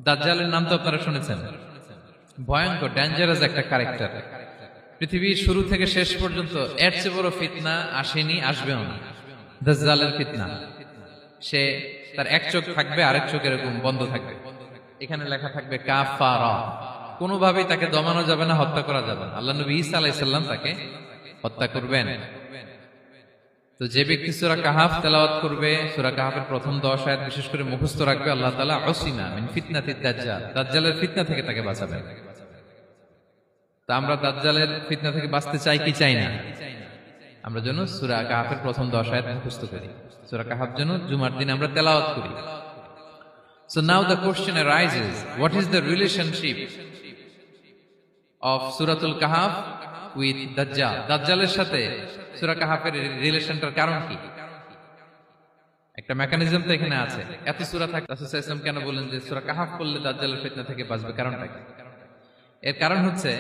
দাজ্জালের নাম তো আপনারা শুনেছেন। ভয়ঙ্কর ডেঞ্জারাস একটা ক্যারেক্টার। পৃথিবীর শুরু থেকে শেষ পর্যন্ত এর চেয়ে বড় ফিতনা আসেনি, আসবেও না। দাজ্জালের ফিতনা। সে তার এক চোখ থাকবে, আরেক চোখ এরকম বন্ধ থাকবে, এখানে লেখা থাকবে কাফারা। কোনোভাবেই তাকে দমানো যাবে না, হত্যা করা যাবে না। আল্লাহ নবী ঈসা আলাইহিস সালাম তাকে হত্যা করবেন। তো যে ব্যক্তি সূরা কাহাফ তেলাওয়াত করবে, সূরা কাহাফের প্রথম 10 আয়াত বিশেষ করে মুখস্থ রাখবে, আল্লাহ তাআলা উসিমা মিন ফিতনাতিদ দাজ্জাল, দাজ্জালের ফিতনা থেকে তাকে বাঁচাবেন। তো আমরা দাজ্জালের ফিতনা থেকে বাঁচতে চাই কি চাই না? আমরা যেন সূরা কাহাফের প্রথম 10 আয়াত মুখস্থ করি, সূরা কাহাফ যেন জুমার দিন আমরা তেলাওয়াত করি। So now the question arises, what is the relationship of Suratul Kahf with Dajjal? দাজ্জালের সাথে সূরা কাহাফের রিলেশনটার কারণ কি? একটা মেকানিজম তো এখানে আছে। এত সূরা থাকে, রাসূল সাল্লাল্লাহু আলাইহি ওয়াসাল্লাম কেন বলেন যে সূরা কাহাফ পড়লে দাজ্জালের ফিতনা থেকে বাঁচবে? কারণটা কি? এর কারণ হচ্ছে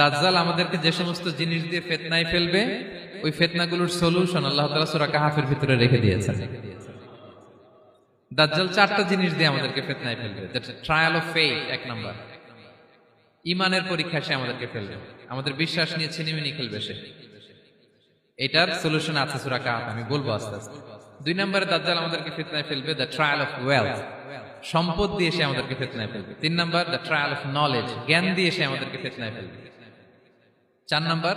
দাজ্জাল আমাদেরকে যে সমস্ত জিনিস দিয়ে ফিতনায় ফেলবে, ওই ফিতনাগুলোর সলিউশন আল্লাহ তাআলা সূরা কাহাফের ভিতরে রেখে দিয়েছেন। দাজ্জাল 4টা জিনিস দিয়ে আমাদেরকে ফিতনায় ফেলবে। দ্যাটস ট্রায়াল অফ ফেথ, এক নাম্বার। ঈমানের পরীক্ষা সে আমাদেরকে ফেলবে, আমাদের বিশ্বাস নিয়ে ছিনিমিনি খেলবে সে। এটার সলিউশন আছে সূরা কাহাফ, আমি বলবো আস্তে আস্তে। 2 নম্বরে দাজ্জাল আমাদেরকে ফিতনায় ফেলবে, দ্য ট্রায়াল অফ ওয়েলথ, সম্পদ দিয়ে সে আমাদেরকে ফিতনায় ফেলবে। 3 নম্বর, দ্য ট্রায়াল অফ নলেজ, জ্ঞান দিয়ে সে আমাদেরকে ফিতনায় ফেলবে। 4 নম্বর,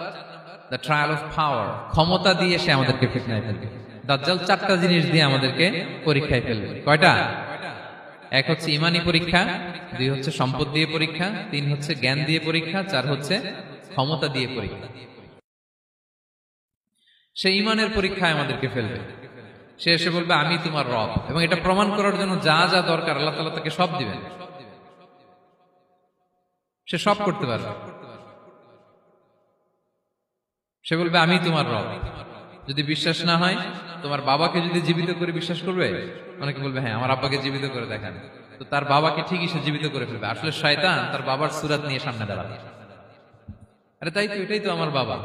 দ্য ট্রায়াল অফ পাওয়ার, ক্ষমতা দিয়ে সে আমাদেরকে ফিতনায় ফেলবে। দাজ্জাল 4টা জিনিস দিয়ে আমাদেরকে পরীক্ষায় ফেলবে। কয়টা? 1 হচ্ছে ঈমানি পরীক্ষা, 2 হচ্ছে সম্পদ দিয়ে পরীক্ষা, 3 হচ্ছে জ্ঞান দিয়ে পরীক্ষা, 4 হচ্ছে ক্ষমতা দিয়ে পরীক্ষা। সে ঈমানের পরীক্ষায় আমাদেরকে ফেলবে। সে এসে বলবে আমি তোমার রব, এবং এটা প্রমাণ করার জন্য যা যা দরকার আল্লাহ তাআলা তাকে সব দিবেন। সে সব করতে পারবে। সে বলবে আমি তোমার রব। যদি বিশ্বাস না হয়, তোমার বাবাকে যদি জীবিত করে বিশ্বাস করবে? অনেকে বলবে হ্যাঁ, আমার আব্বাকে জীবিত করে দেখান। তো তার বাবাকে ঠিকই সে জীবিত করে ফেলবে। আসলে শয়তান তার বাবার সূরত নিয়ে সামনে দাঁড়াবে। আরে তাই তো, এটাই তো আমার বাবা,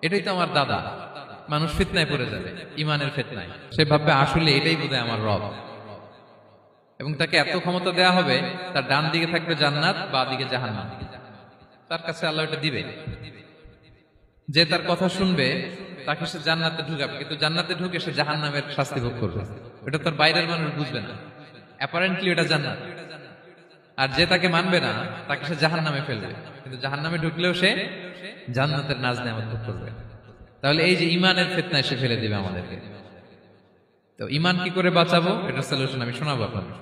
এটাই তো আমার দাদা। মানুষ ফিতনায় পড়ে যাবে, ঈমানের ফিতনায়। সে ভাববে আসলে এটাই বোধহয় আমার রব, এবং তাকে এত ক্ষমতা দেয়া হবে, তার ডান দিকে থাকবে জান্নাত, বাঁ দিকে জাহান্নাম। তার কাছে আল্লাহ এটা দিবে। যে তার কথা শুনবে তাকে সে জান্নাতে ঢুকাবে, কিন্তু জান্নাতে ঢুকে সে জাহান্নামের শাস্তি ভোগ করবে। এটা তার বাইরের মানুষ বুঝবে না, অ্যাপারেন্টলি এটা জান্নাত। আর যে তাকে মানবে না, তাকে সে জাহান্নামে ফেলবে, কিন্তু জাহান্নামে ঢুকলেও সে জান্নাতের নাজ নেয়ামত ভোগ করবে। তাহলে এই যে ঈমানের ফিতনায় সে ফেলে দিবে আমাদেরকে। তো ঈমান কি করে বাঁচাবো, এটা সলিউশন আমি শোনাবো আপনাদের।